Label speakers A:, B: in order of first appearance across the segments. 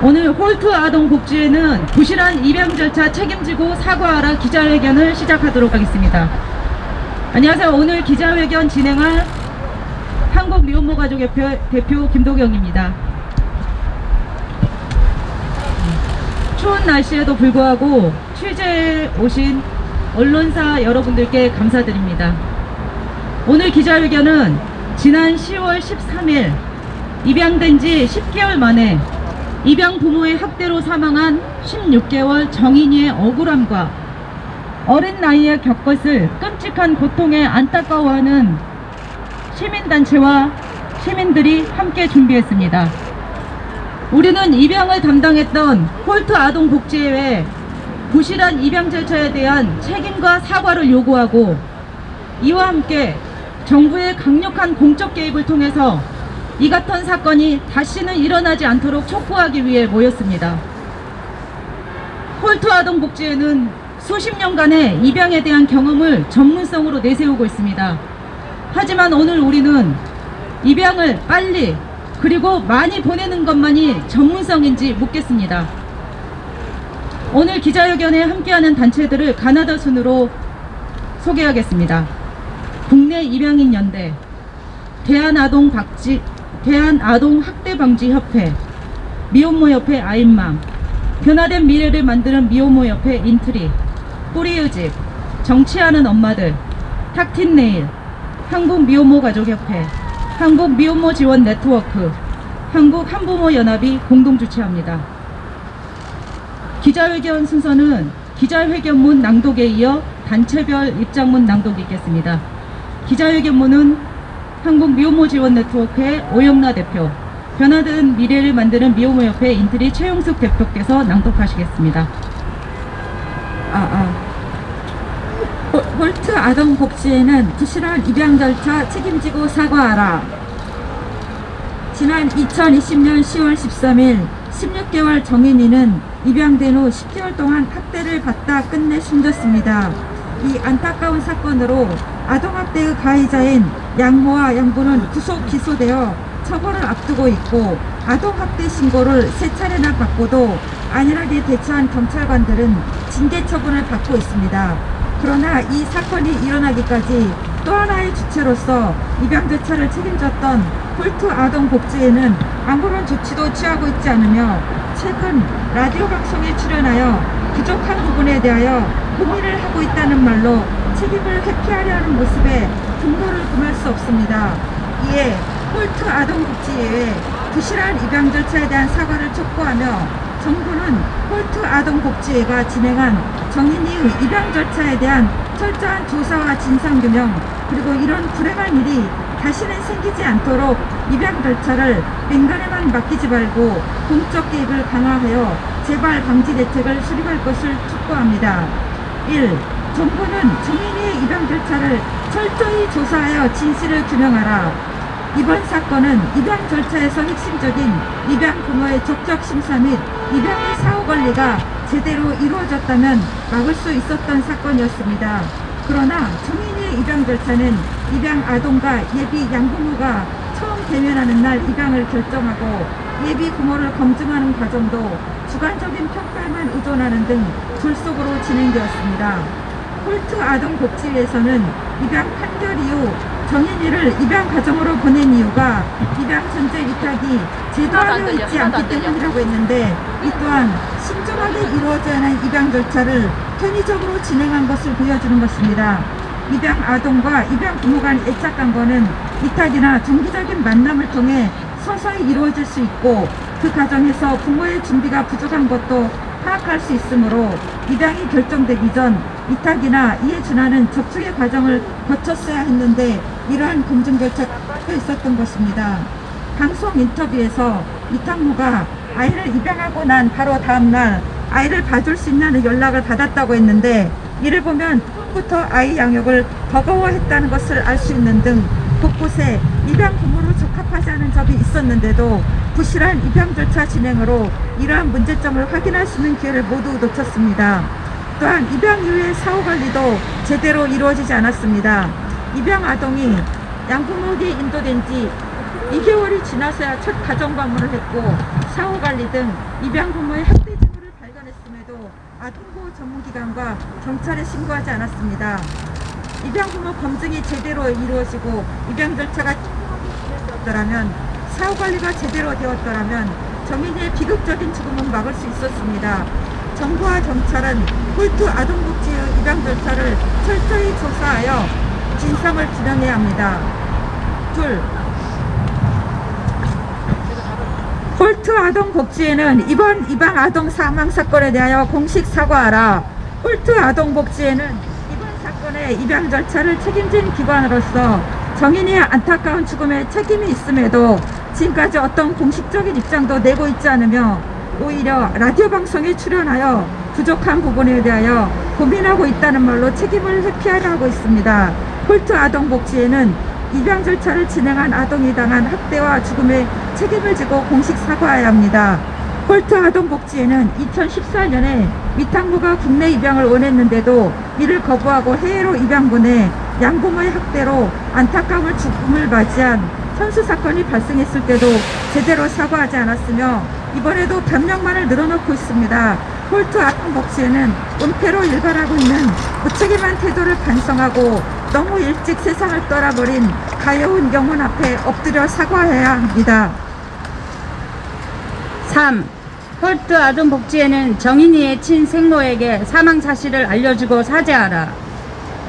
A: 오늘 홀트 아동복지회는 부실한 입양 절차 책임지고 사과하라 기자회견을 시작하도록 하겠습니다. 안녕하세요. 오늘 기자회견 진행할 한국미혼모가족협회 대표 김도경입니다. 추운 날씨에도 불구하고 취재에 오신 언론사 여러분들께 감사드립니다. 오늘 기자회견은 지난 10월 13일 입양된 지 10개월 만에 입양 부모의 학대로 사망한 16개월 정인이의 억울함과 어린 나이에 겪었을 끔찍한 고통에 안타까워하는 시민단체와 시민들이 함께 준비했습니다. 우리는 입양을 담당했던 홀트 아동복지회에 부실한 입양 절차에 대한 책임과 사과를 요구하고 이와 함께 정부의 강력한 공적 개입을 통해서 이 같은 사건이 다시는 일어나지 않도록 촉구하기 위해 모였습니다. 홀트 아동복지회는 수십 년간의 입양에 대한 경험을 전문성으로 내세우고 있습니다. 하지만 오늘 우리는 입양을 빨리 그리고 많이 보내는 것만이 전문성인지 묻겠습니다. 오늘 기자회견에 함께하는 단체들을 가나다 순으로 소개하겠습니다. 국내 입양인 연대, 대한아동학대방지협회, 미혼모협회 아임맘, 변화된 미래를 만드는 미혼모협회 인트리, 뿌리유집, 정치하는 엄마들, 탁틴네일, 한국미혼모가족협회, 한국미혼모지원네트워크, 한국한부모연합이 공동 주최합니다. 기자회견 순서는 기자회견문 낭독에 이어 단체별 입장문 낭독이 있겠습니다. 기자회견문은 한국미혼모지원네트워크의 오영라 대표, 변화된 미래를 만드는 미혼모협회 인트리 최용숙 대표께서 낭독하시겠습니다.
B: 홀트 아동복지회는 부실한 입양 절차 책임지고 사과하라. 지난 2020년 10월 13일 16개월 정인이는 입양된 후 10개월 동안 학대를 받다 끝내 숨졌습니다. 이 안타까운 사건으로 아동학대의 가해자인 양모와 양부는 구속 기소되어 처벌을 앞두고 있고 아동학대 신고를 3차례나 받고도 안일하게 대처한 경찰관들은 징계 처분을 받고 있습니다. 그러나 이 사건이 일어나기까지 또 하나의 주체로서 입양 절차를 책임졌던 홀트 아동복지회는 아무런 조치도 취하고 있지 않으며 최근 라디오 방송에 출연하여 부족한 부분에 대하여 고민을 하고 있다는 말로 책임을 회피하려 하는 모습에 분노를 금할 수 없습니다. 이에 홀트 아동복지회에 부실한 입양 절차에 대한 사과를 촉구하며 정부는 홀트 아동복지회가 진행한 정인이의 입양 절차에 대한 철저한 조사와 진상규명 그리고 이런 불행한 일이 다시는 생기지 않도록 입양 절차를 민간에만 맡기지 말고 공적 개입을 강화하여 재발 방지 대책을 수립할 것을 촉구합니다. 1. 정부는 정인이의 입양 절차를 철저히 조사하여 진실을 규명하라. 이번 사건은 입양 절차에서 핵심적인 입양 부모의 적적 심사 및 입양의 사후 관리가 제대로 이루어졌다면 막을 수 있었던 사건이었습니다. 그러나 정인이의 입양 절차는 입양 아동과 예비 양부모가 처음 대면하는 날 입양을 결정하고 예비 부모를 검증하는 과정도 주관적인 평가에만 의존하는 등 졸속으로 진행되었습니다. 홀트 아동복지회에서는 입양 판결 이후 정인이를 입양 가정으로 보낸 이유가 입양 전제 위탁이 제도화되어 있지 않기 때문이라고 했는데 이 또한 신중하게 이루어져야 하는 입양 절차를 편의적으로 진행한 것을 보여주는 것입니다. 입양 아동과 입양 부모 간 애착 관계는 위탁이나 정기적인 만남을 통해 서서히 이루어질 수 있고 그 과정에서 부모의 준비가 부족한 것도 파악할 수 있으므로 입양이 결정되기 전 위탁이나 이에 준하는 접촉의 과정을 거쳤어야 했는데 이러한 검증 절차가 있었던 것입니다. 방송 인터뷰에서 위탁모가 아이를 입양하고 난 바로 다음날 아이를 봐줄 수 있냐는 연락을 받았다고 했는데 이를 보면 처음부터 아이 양육을 버거워했다는 것을 알 수 있는 등 곳곳에 입양 부모로 적합하지 않은 점이 있었는데도 부실한 입양 절차 진행으로 이러한 문제점을 확인할 수 있는 기회를 모두 놓쳤습니다. 또한 입양 이후의 사후 관리도 제대로 이루어지지 않았습니다. 입양 아동이 양부모에게 인도된 지 2개월이 지나서야 첫 가정 방문을 했고 사후관리 등 입양 부모의 학대 징후를 발견했음에도 아동보호 전문기관과 경찰에 신고하지 않았습니다. 입양 부모 검증이 제대로 이루어지고 입양 절차가 되었더라면 사후관리가 제대로 되었더라면 정인이의 비극적인 죽음은 막을 수 있었습니다. 정부와 경찰은 홀트 아동복지의 입양 절차를 철저히 조사하여 진상을 규명해야 합니다. 둘, 홀트 아동복지에는 이번 입양 아동 사망 사건에 대하여 공식 사과하라. 홀트 아동복지에는 이번 사건의 입양 절차를 책임진 기관으로서 정인이의 안타까운 죽음에 책임이 있음에도 지금까지 어떤 공식적인 입장도 내고 있지 않으며 오히려 라디오 방송에 출연하여 부족한 부분에 대하여 고민하고 있다는 말로 책임을 회피하려 하고 있습니다. 홀트 아동복지에는 입양 절차를 진행한 아동이 당한 학대와 죽음에 책임을 지고 공식 사과해야 합니다. 홀트 아동복지에는 2014년에 위탁부가 국내 입양을 원했는데도 이를 거부하고 해외로 입양 보내 양부모의 학대로 안타까운 죽음을 맞이한 현수 사건이 발생했을 때도 제대로 사과하지 않았으며 이번에도 변명만을 늘어놓고 있습니다. 홀트 아동복지에는 은폐로 일관하고 있는 무책임한 태도를 반성하고 너무 일찍 세상을 떠나버린 가여운 영혼 앞에 엎드려 사과해야 합니다.
C: 3. 홀트 아동복지에는 정인이의 친생모에게 사망 사실을 알려주고 사죄하라.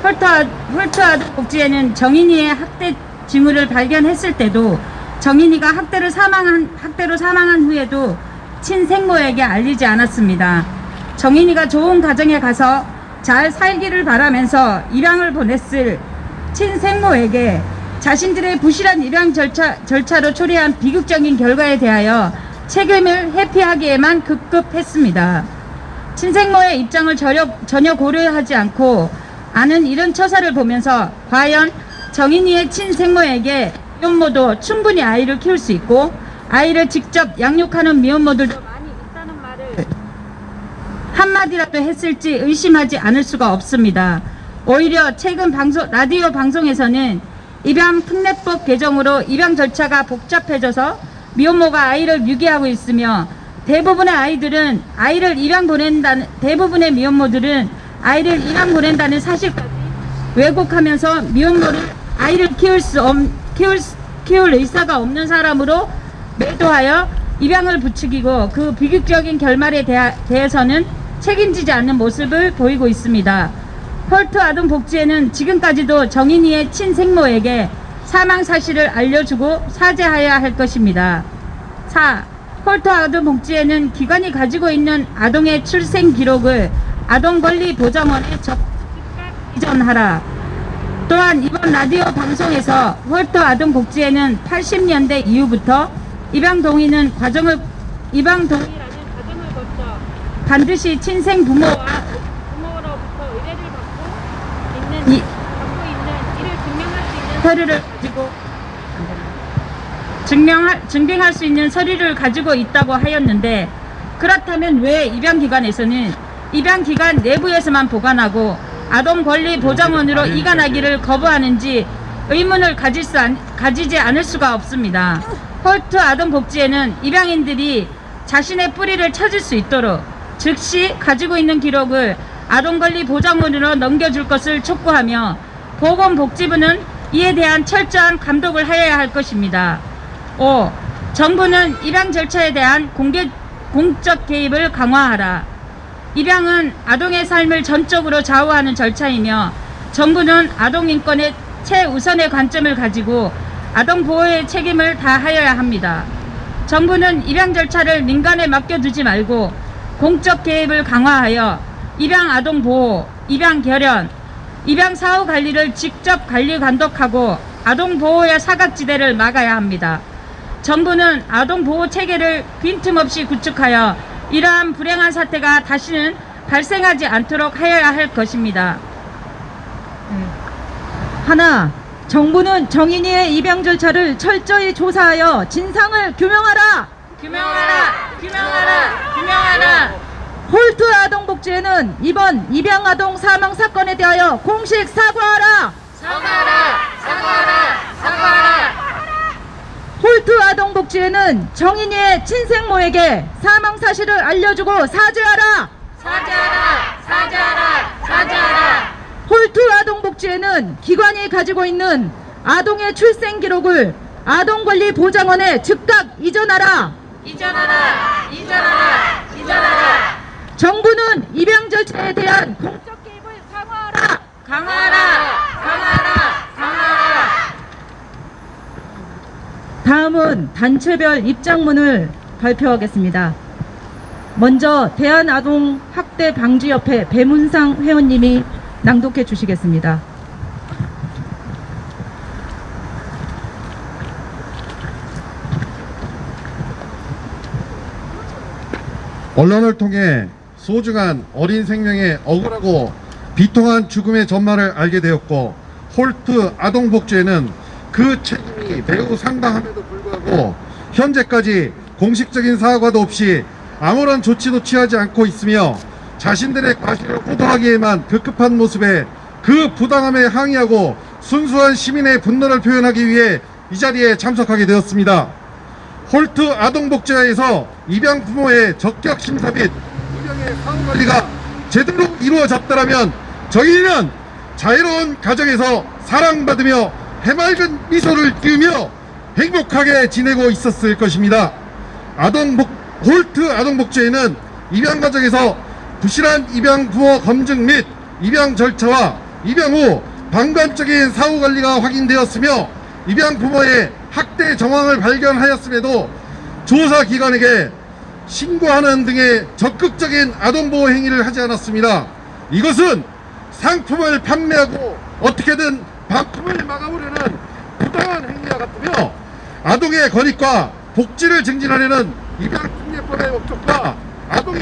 C: 홀트 아동복지에는 정인이의 학대 징후를 발견했을 때도 정인이가 학대로 사망한 후에도 친생모에게 알리지 않았습니다. 정인이가 좋은 가정에 가서 잘 살기를 바라면서 입양을 보냈을 친생모에게 자신들의 부실한 입양 절차로 초래한 비극적인 결과에 대하여 책임을 회피하기에만 급급했습니다. 친생모의 입장을 전혀 고려하지 않고 아는 이런 처사를 보면서 과연 정인이의 친생모에게 미혼모도 충분히 아이를 키울 수 있고 아이를 직접 양육하는 미혼모들도 많이 있다는 말을 한마디라도 했을지 의심하지 않을 수가 없습니다. 오히려 최근 라디오 방송에서는 입양 특례법 개정으로 입양 절차가 복잡해져서 미혼모가 아이를 유기하고 있으며 대부분의 미혼모들은 아이를 입양 보낸다는 사실까지 왜곡하면서 미혼모를 아이를 키울 의사가 없는 사람으로 매도하여 입양을 부추기고 그 비극적인 결말에 대해서는 책임지지 않는 모습을 보이고 있습니다. 홀트 아동복지에는 지금까지도 정인이의 친생모에게 사망 사실을 알려주고 사죄해야 할 것입니다. 4. 홀트 아동복지에는 기관이 가지고 있는 아동의 출생 기록을 아동권리보장원에 즉각 이전하라. 또한 이번 라디오 방송에서 홀트 아동복지에는 80년대 이후부터 입양 동의라는 과정을 거쳐 반드시 친생 부모로부터 의뢰를 받고 있는 이를 증명할 수 있는 서류를 가지고 있다고 하였는데 그렇다면 왜 입양기관에서는 입양기관 내부에서만 보관하고 아동권리보장원으로 이관하기를 거부하는지 의문을 가지지 않을 수가 없습니다. 홀트 아동복지에는 입양인들이 자신의 뿌리를 찾을 수 있도록 즉시 가지고 있는 기록을 아동권리보장원으로 넘겨줄 것을 촉구하며 보건복지부는 이에 대한 철저한 감독을 하여야 할 것입니다. 5. 정부는 입양 절차에 대한 공적 개입을 강화하라. 입양은 아동의 삶을 전적으로 좌우하는 절차이며 정부는 아동 인권의 최우선의 관점을 가지고 아동 보호의 책임을 다하여야 합니다. 정부는 입양 절차를 민간에 맡겨두지 말고 공적 개입을 강화하여 입양 아동 보호, 입양 결연, 입양 사후 관리를 직접 관리 감독하고 아동 보호의 사각지대를 막아야 합니다. 정부는 아동 보호 체계를 빈틈없이 구축하여 이러한 불행한 사태가 다시는 발생하지 않도록 하여야 할 것입니다.
A: 하나, 정부는 정인이의 입양 절차를 철저히 조사하여 진상을 규명하라.
C: 규명하라.
A: 홀트 아동복지에는 이번 입양 아동 사망 사건에 대하여 공식 사과하라.
C: 사과하라.
A: 홀트 아동복지회는 정인이의 친생모에게 사망 사실을 알려주고 사죄하라! 사죄하라! 홀트 아동복지회는 기관이 가지고 있는 아동의 출생 기록을 아동권리보장원에 즉각 이전하라! 정부는 입양 절차에 대한 공적 개입을 강화하라! 다음은 단체별 입장문을 발표하겠습니다. 먼저 대한아동학대방지협회 배문상 회원님이 낭독해 주시겠습니다.
D: 언론을 통해 소중한 어린 생명의 억울하고 비통한 죽음의 전말을 알게 되었고, 홀트 아동복지회는 그 책임이 매우 상당함에도 불구하고 현재까지 공식적인 사과도 없이 아무런 조치도 취하지 않고 있으며, 자신들의 과실을 호도하기에만 급급한 모습에 그 부당함에 항의하고 순수한 시민의 분노를 표현하기 위해 이 자리에 참석하게 되었습니다. 홀트 아동복지회에서 입양 부모의 적격 심사 및 입양의 사후 관리가 제대로 이루어졌더라면 저희는 자유로운 가정에서 사랑받으며 해맑은 미소를 띄우며 행복하게 지내고 있었을 것입니다. 홀트 아동복지회는 입양 과정에서 부실한 입양 부모 검증 및 입양 절차와 입양 후 방관적인 사후 관리가 확인되었으며, 입양 부모의 학대 정황을 발견하였음에도 조사기관에게 신고하는 등의 적극적인 아동보호 행위를 하지 않았습니다. 이것은 상품을 판매하고 어떻게든 반품을 막아보려는 부당한 행위와 같으며, 아동의 권익과 복지를 증진하려는 입양특례법의 목적과 아동이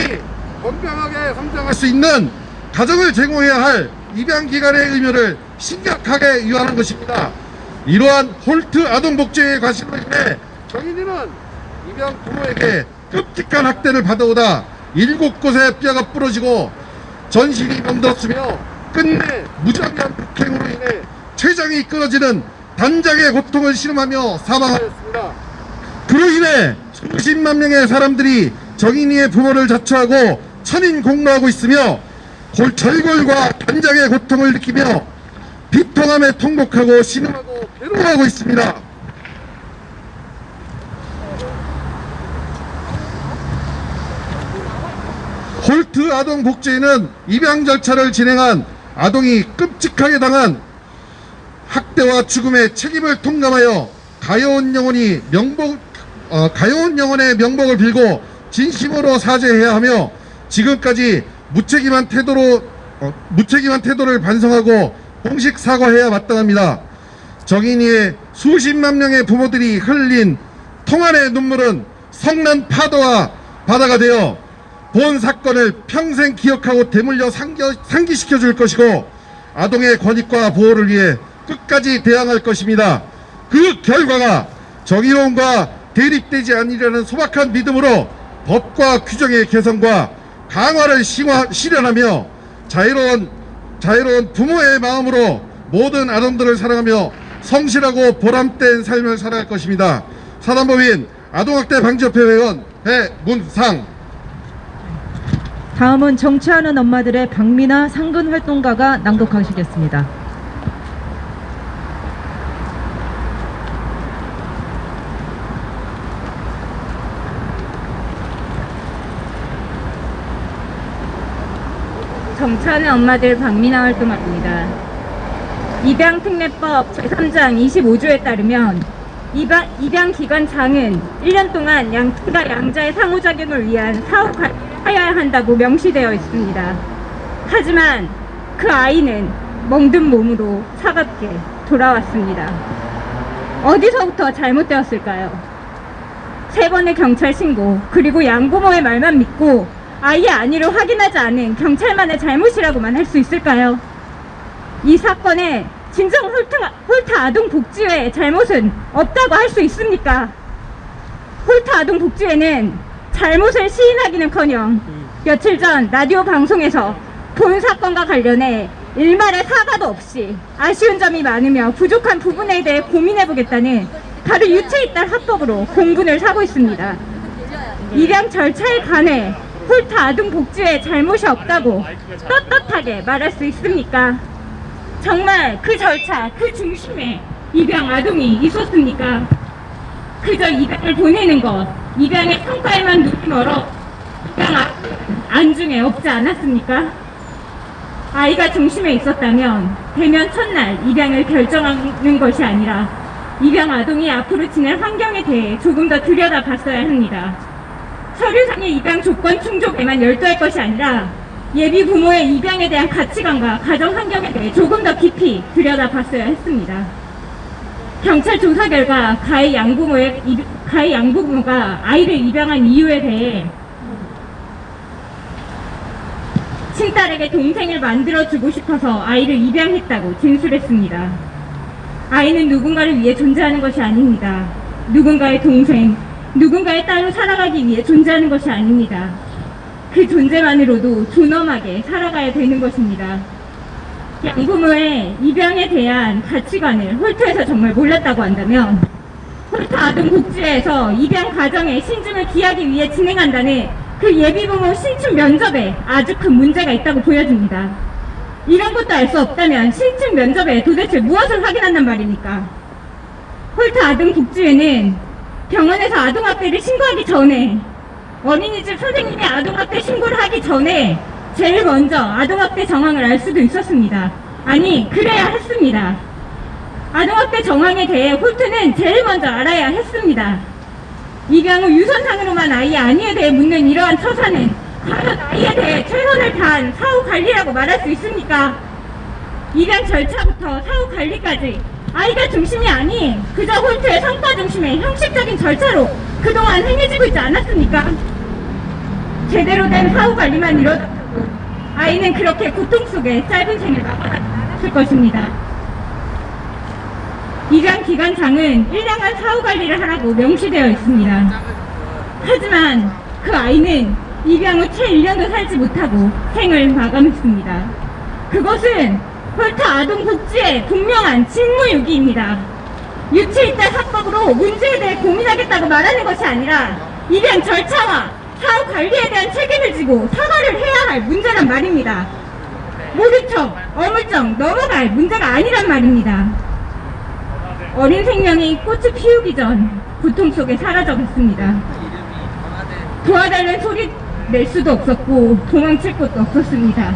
D: 건강하게 성장할 수 있는 가정을 제공해야 할 입양기관의 의무를 심각하게 위반하는 것입니다. 이러한 홀트 아동복지회의 과실로 인해 정인이는 입양 부모에게 끔찍한 학대를 받아오다 7곳의 뼈가 부러지고 전신이 멍들었으며, 끝내 무자비한 폭행으로 인해 췌장이 끊어지는 단장의 고통을 신음하며 사망하였습니다. 그로 인해 수십만 명의 사람들이 정인이의 부모를 자처하고 천인공노하고 있으며, 절골과 단장의 고통을 느끼며 비통함에 통곡하고 신음하고 괴로워하고 있습니다. 홀트 아동복지회는 입양 절차를 진행한 아동이 끔찍하게 당한 학대와 죽음의 책임을 통감하여 가여운 영혼의 명복을 빌고 진심으로 사죄해야 하며, 지금까지 무책임한 태도를 반성하고 공식 사과해야 마땅합니다. 정인이의 수십만 명의 부모들이 흘린 통한의 눈물은 성난 파도와 바다가 되어 본 사건을 평생 기억하고 되물려 상기시켜 줄 것이고, 아동의 권익과 보호를 위해 끝까지 대항할 것입니다. 그 결과가 정의로움과 대립되지 않으려는 소박한 믿음으로 법과 규정의 개선과 강화를 실현하며 자유로운 부모의 마음으로 모든 아동들을 사랑하며 성실하고 보람된 삶을 살아갈 것입니다. 사단법인 아동학대방지협회 회원 배문상.
A: 다음은 정치하는 엄마들의 박미나 상근 활동가가 낭독하시겠습니다.
E: 정치하는 엄마들 박미나 활동합니다. 입양특례법 제3장 25조에 따르면 입양기관장은 1년 동안 양가 양자의 상호작용을 위한 사후 관리하여야 한다고 명시되어 있습니다. 하지만 그 아이는 멍든 몸으로 차갑게 돌아왔습니다. 어디서부터 잘못되었을까요? 3번의 경찰 신고, 그리고 양부모의 말만 믿고 아이의 안위를 확인하지 않은 경찰만의 잘못이라고만 할 수 있을까요? 이 사건에 진정 홀트 아동복지회의 잘못은 없다고 할 수 있습니까? 홀트 아동복지회는 잘못을 시인하기는커녕 며칠 전 라디오 방송에서 본 사건과 관련해 일말의 사과도 없이 아쉬운 점이 많으며 부족한 부분에 대해 고민해보겠다는 바로 유체이탈 합법으로 공분을 사고 있습니다. 입양 절차에 관해 홀트 아동 복지에 잘못이 없다고 떳떳하게 말할 수 있습니까? 정말 그 절차, 그 중심에 입양 아동이 있었습니까? 그저 입양을 보내는 것, 입양의 성과에만 눈이 멀어 입양 안중에 없지 않았습니까? 아이가 중심에 있었다면 대면 첫날 입양을 결정하는 것이 아니라 입양 아동이 앞으로 지낼 환경에 대해 조금 더 들여다봤어야 합니다. 서류상의 입양 조건 충족에만 열도할 것이 아니라 예비 부모의 입양에 대한 가치관과 가정 환경에 대해 조금 더 깊이 들여다봤어야 했습니다. 경찰 조사 결과 가해 양부모가 아이를 입양한 이유에 대해 친딸에게 동생을 만들어주고 싶어서 아이를 입양했다고 진술했습니다. 아이는 누군가를 위해 존재하는 것이 아닙니다. 누군가의 동생, 누군가의 딸로 살아가기 위해 존재하는 것이 아닙니다. 그 존재만으로도 존엄하게 살아가야 되는 것입니다. 양부모의 입양에 대한 가치관을 홀트에서 정말 몰랐다고 한다면 홀트 아동복지회에서 입양 가정의 신중을 기하기 위해 진행한다는 그 예비부모 신춘 면접에 아주 큰 문제가 있다고 보여집니다. 이런 것도 알 수 없다면 신춘 면접에 도대체 무엇을 확인한단 말입니까? 홀트 아동복지회는 병원에서 아동학대를 신고하기 전에 어린이집 선생님이 아동학대 신고를 하기 전에 제일 먼저 아동학대 정황을 알 수도 있었습니다. 아니, 그래야 했습니다. 아동학대 정황에 대해 홀트는 제일 먼저 알아야 했습니다. 입양 후 유선상으로만 아이의 안위에 대해 묻는 이러한 처사는 과연 아이에 대해 최선을 다한 사후 관리라고 말할 수 있습니까? 입양 절차부터 사후 관리까지 아이가 중심이 아닌 그저 홀트의 성과 중심의 형식적인 절차로 그동안 행해지고 있지 않았습니까? 제대로 된 사후 관리만 이뤄졌고 아이는 그렇게 고통 속에 짧은 생을 마감하지 않았을 것입니다. 입양 기관장은 일량한 사후 관리를 하라고 명시되어 있습니다. 하지만 그 아이는 입양 후 채 1년도 살지 못하고 생을 마감했습니다. 그것은 홀트 아동복지의 분명한 직무유기입니다. 유체이탈 합법으로 문제에 대해 고민하겠다고 말하는 것이 아니라 입양 절차와 사후 관리에 대한 책임을 지고 사과를 해야 할 문제란 말입니다. 모른 척, 어물쩍 넘어갈 문제가 아니란 말입니다. 어린 생명이 꽃을 피우기 전 고통 속에 사라져갔습니다. 도와달라는 소리 낼 수도 없었고 도망칠 곳도 없었습니다.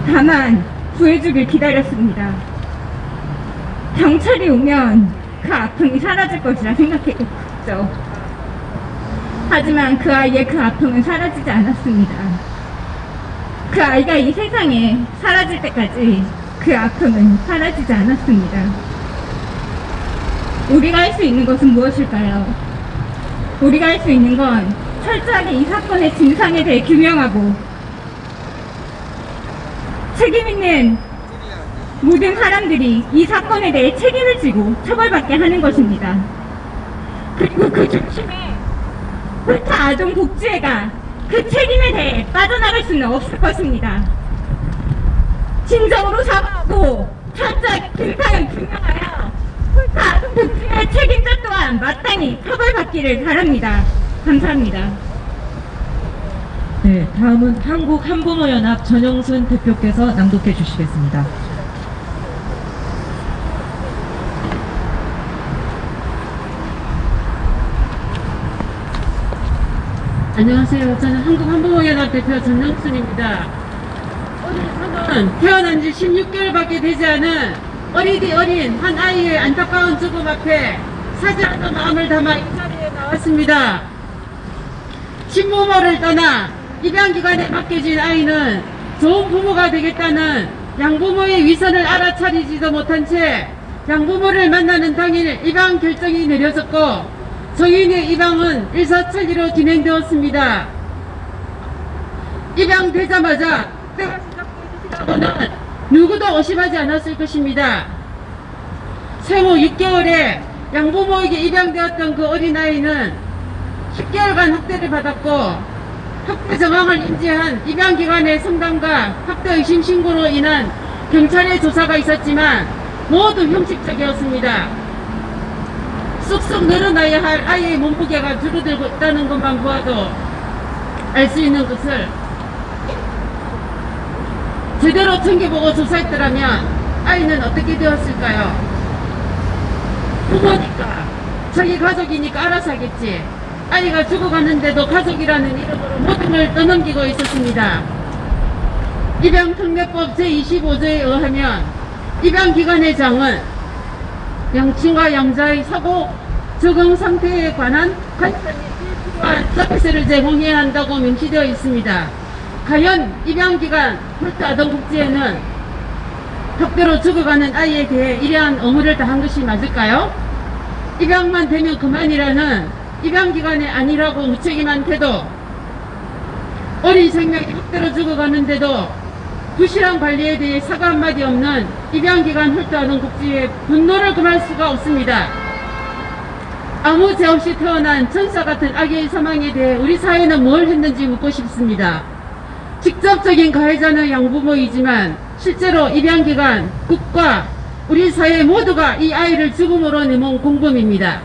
E: 다만 구해주길 기다렸습니다. 경찰이 오면 그 아픔이 사라질 것이라 생각했죠. 하지만 그 아이의 그 아픔은 사라지지 않았습니다. 그 아이가 이 세상에 사라질 때까지 그 아픔은 사라지지 않았습니다. 우리가 할 수 있는 것은 무엇일까요? 우리가 할 수 있는 건 철저하게 이 사건의 진상에 대해 규명하고 책임 있는 모든 사람들이 이 사건에 대해 책임을 지고 처벌받게 하는 것입니다. 그리고 그 중심에 홀트 아동복지회가 그 책임에 대해 빠져나갈 수는 없을 것입니다. 진정으로 사과하고 철저하게 진상을 규명하여 홀트 아동복지회 책임자 또한 마땅히 처벌받기를 바랍니다. 감사합니다.
A: 네, 다음은 한국한부모연합 전영순 대표께서 낭독해 주시겠습니다.
F: 안녕하세요. 저는 한국한부모연합 대표 전영순입니다. 오늘 사건은 태어난 지 16개월밖에 되지 않은 어린 한 아이의 안타까운 죽음 앞에 사죄하는 마음을 담아 이 자리에 나왔습니다. 신부모를 떠나 입양기관에 맡겨진 아이는 좋은 부모가 되겠다는 양부모의 위선을 알아차리지도 못한 채 양부모를 만나는 당일 입양 결정이 내려졌고 성인의 입양은 일사천리로 진행되었습니다. 입양되자마자 때가 시작되기라고는 누구도 의심하지 않았을 것입니다. 생후 6개월에 양부모에게 입양되었던 그 어린아이는 10개월간 학대를 받았고 학대 정황을 인지한 입양기관의 상담과 학대 의심 신고로 인한 경찰의 조사가 있었지만 모두 형식적이었습니다. 쑥쑥 늘어나야 할 아이의 몸무게가 줄어들고 있다는 것만 보아도 알 수 있는 것을 제대로 챙겨보고 조사했더라면 아이는 어떻게 되었을까요? 부모니까 자기 가족이니까 알아서 하겠지. 아이가 죽어가는데도 가족이라는 이름으로 모든 걸 떠넘기고 있었습니다. 입양특례법 제25조에 의하면 입양기관의 장은 양친과 양자의 사고 적응 상태에 관한 관점이 필요한 서비스를 제공해야 한다고 명시되어 있습니다. 과연 입양기관 홀트아동복지회는 턱대로 죽어가는 아이에 대해 이러한 의무를 다한 것이 맞을까요? 입양만 되면 그만이라는 입양기관이 아니라고 무책임한 태도, 어린 생명이 턱대로 죽어가는데도 부실한 관리에 대해 사과 한마디 없는 입양기관 홀트아동복지회의 분노를 금할 수가 없습니다. 아무 죄 없이 태어난 천사 같은 아기의 사망에 대해 우리 사회는 뭘 했는지 묻고 싶습니다. 직접적인 가해자는 양부모이지만 실제로 입양기관, 국가, 우리 사회 모두가 이 아이를 죽음으로 내몬 공범입니다.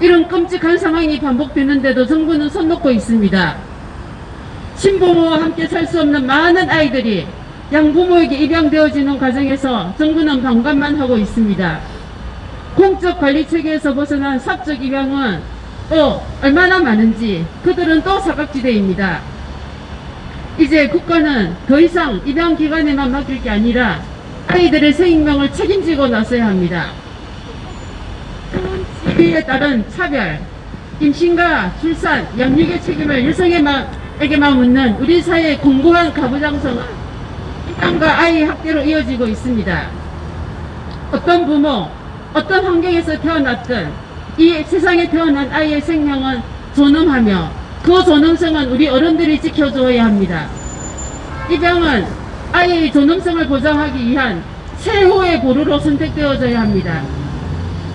F: 이런 끔찍한 상황이 반복되는데도 정부는 손 놓고 있습니다. 친부모와 함께 살 수 없는 많은 아이들이 양부모에게 입양되어지는 과정에서 정부는 방관만 하고 있습니다. 공적 관리 체계에서 벗어난 사적 입양은 또 얼마나 많은지 그들은 또 사각지대입니다. 이제 국가는 더 이상 입양기관에만 맡길 게 아니라 아이들의 생명을 책임지고 나서야 합니다. 시비에 따른 차별, 임신과 출산, 양육의 책임을 여성에게만 묻는 우리 사회의 공고한 가부장성은 입양과 아이 학대로 이어지고 있습니다. 어떤 부모, 어떤 환경에서 태어났든 이 세상에 태어난 아이의 생명은 존엄하며 그 존엄성은 우리 어른들이 지켜줘야 합니다. 입양은 아이의 존엄성을 보장하기 위한 최후의 보루로 선택되어져야 합니다.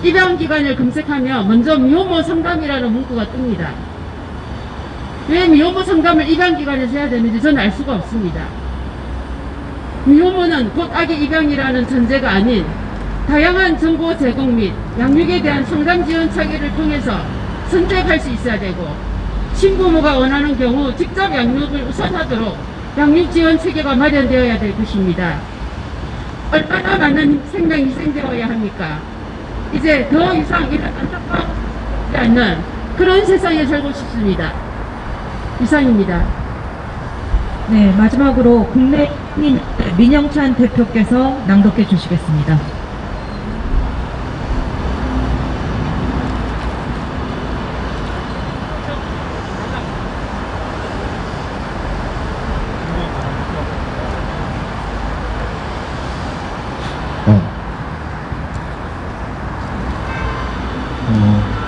F: 입양기관을 검색하면 먼저 미혼모 상담이라는 문구가 뜹니다. 왜 미혼모 상담을 입양기관에서 해야 되는지 저는 알 수가 없습니다. 미혼모는 곧 아기 입양이라는 전제가 아닌 다양한 정보 제공 및 양육에 대한 상담 지원 차기를 통해서 선택할 수 있어야 되고, 친부모가 원하는 경우 직접 양육을 우선하도록 양육 지원 체계가 마련되어야 될 것입니다. 얼마나 많은 생명이 희생되어야 합니까? 이제 더 이상 이런 안타까워하지 않는 그런 세상에 살고 싶습니다. 이상입니다.
A: 네, 마지막으로 국내민 민영찬 대표께서 낭독해 주시겠습니다.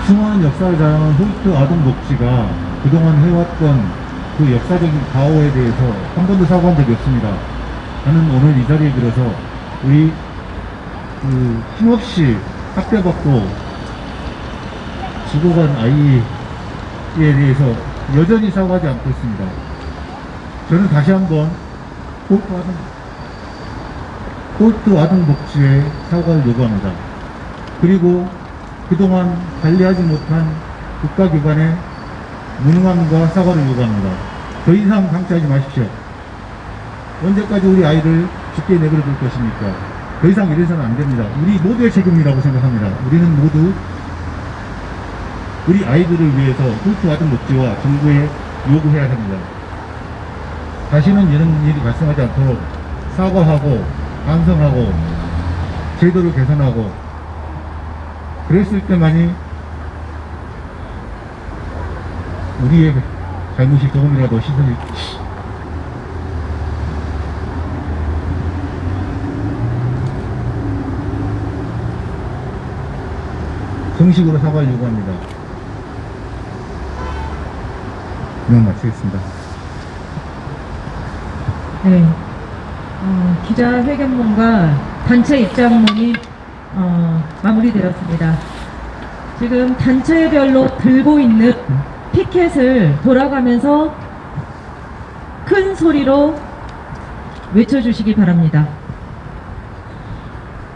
G: 수많은 역사를 자랑한 홀트 아동복지가 그동안 해왔던 그 역사적인 가오에 대해서 한 번도 사과한 적이 없습니다. 나는 오늘 이 자리에 들어서 우리 힘없이 학대받고 죽어간 아이에 대해서 여전히 사과하지 않고 있습니다. 저는 다시 한번 홀트 아동복지에 사과를 요구합니다. 그리고 그동안 관리하지 못한 국가기관의 무능함과 사과를 요구합니다. 더 이상 방치하지 마십시오. 언제까지 우리 아이를 죽게 내버려 둘 것입니까? 더 이상 이래서는 안 됩니다. 우리 모두의 책임이라고 생각합니다. 우리는 모두 우리 아이들을 위해서 홀트 아동복지와 정부에 요구해야 합니다. 다시는 이런 일이 발생하지 않도록 사과하고 반성하고 제도를 개선하고, 그랬을 때만이 우리의 잘못이 조금이라도 씻어질 정식으로 사과를 요구합니다. 이만 마치겠습니다.
A: 네, 기자회견문과 단체 입장문이 마무리되었습니다. 지금 단체별로 들고 있는 피켓을 돌아가면서 큰 소리로 외쳐주시기 바랍니다.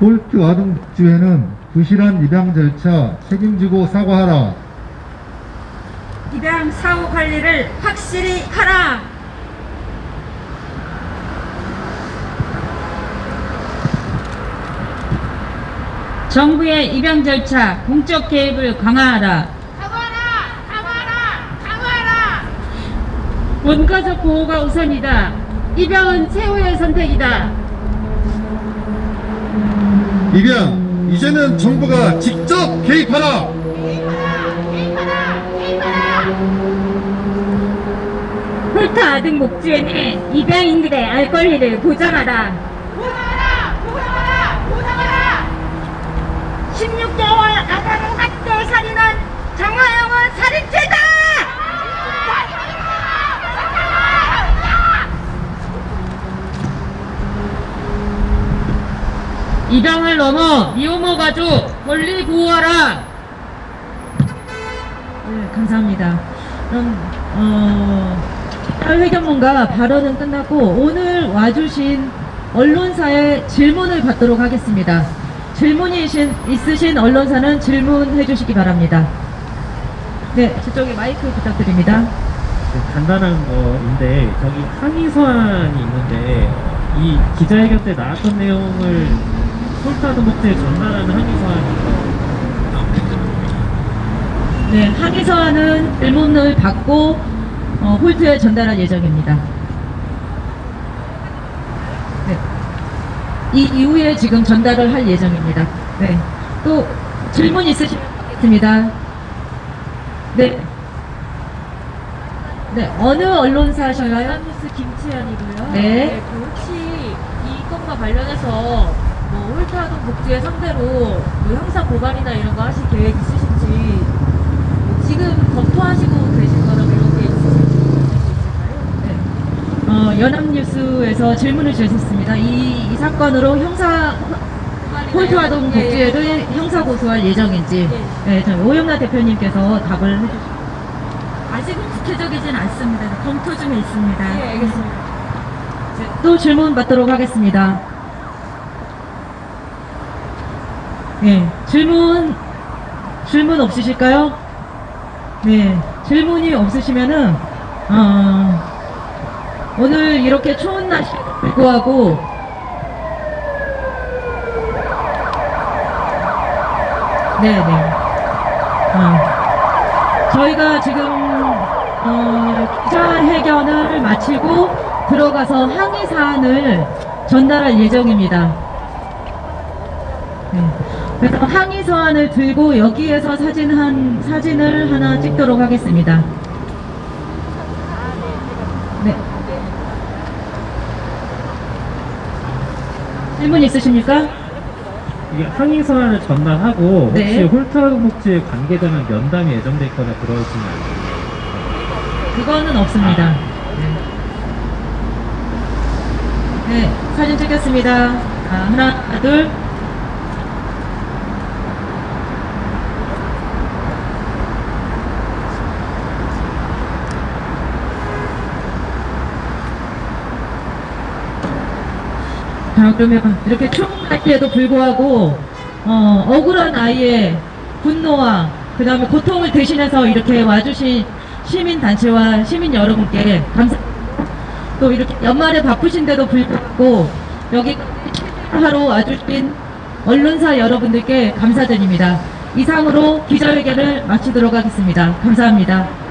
G: 홀트 아동복지회는 부실한 입양 절차 책임지고 사과하라.
B: 입양 사후 관리를 확실히 하라.
C: 정부의 입양 절차 공적 개입을 강화하라.
F: 원가족 보호가 우선이다. 입양은 최후의 선택이다.
D: 입양, 이제는 정부가 직접 개입하라.
E: 홀트 아등 목주에는 입양인들의 알 권리를 보장하라. 16개월 아동 학대 살인한 정화영은 살인죄다!
C: 입양을 넘어 미혼모 가족 권리 보호하라.
A: 네, 감사합니다. 그럼 회견문과 발언은 끝났고 오늘 와주신 언론사의 질문을 받도록 하겠습니다. 질문이 있으신 언론사는 질문해 주시기 바랍니다. 네, 저쪽에 마이크 부탁드립니다.
H: 간단한 거인데 저기 항의 서한이 있는데 이 기자회견 때 나왔던 내용을 홀타도목지에 전달하는 항의 서한인가요?
A: 네, 항의 서한은 질문을 받고 홀트에 전달할 예정입니다. 네, 이 이후에 지금 전달을 할 예정입니다. 네, 또 질문 있으십니까? 네. 네, 어느 언론사셔요?
I: 뉴스 김치현이고요.
A: 네.
I: 그 혹시 이 건과 관련해서 뭐 홀타아동 복지회 상대로 뭐 형사 고발이나 이런 거 하실 계획 있으신지 뭐 지금 검토하시고 계신 거라고 이런 게 있으신지 알수 있을까요?
A: 네. 연합뉴스에서 질문을 주셨습니다. 이 사건으로 홀트 아동 복지회를 형사 고소할 예정인지, 네, 오영나 대표님께서 답을 해주시죠.
B: 아직은 구체적이진 않습니다. 검토 중에 있습니다.
I: 네, 알겠습니다.
A: 또 질문 받도록 하겠습니다. 네, 질문 없으실까요? 네, 질문이 없으시면은 오늘 이렇게 추운 날씨 불구하고 네네. 저희가 지금 기자회견을 마치고 들어가서 항의 사안을 전달할 예정입니다. 네. 그래서 항의 서한을 들고 여기에서 사진을 하나 찍도록 하겠습니다. 네. 질문 있으십니까?
H: 이게 항의 서한을 전달하고 혹시
A: 네.
H: 홀타도목지에 관계되는 면담이 예정돼 있거나 그러시면
A: 그거는 없습니다. 네, 사진 찍겠습니다. 하나, 둘. 자, 그러면 이렇게 추운 날씨에도 불구하고 억울한 아이의 분노와 그 다음에 고통을 대신해서 이렇게 와주신 시민단체와 시민 여러분께 또 이렇게 연말에 바쁘신데도 불구하고 여기 하러 와주신 언론사 여러분들께 감사드립니다. 이상으로 기자회견을 마치도록 하겠습니다. 감사합니다.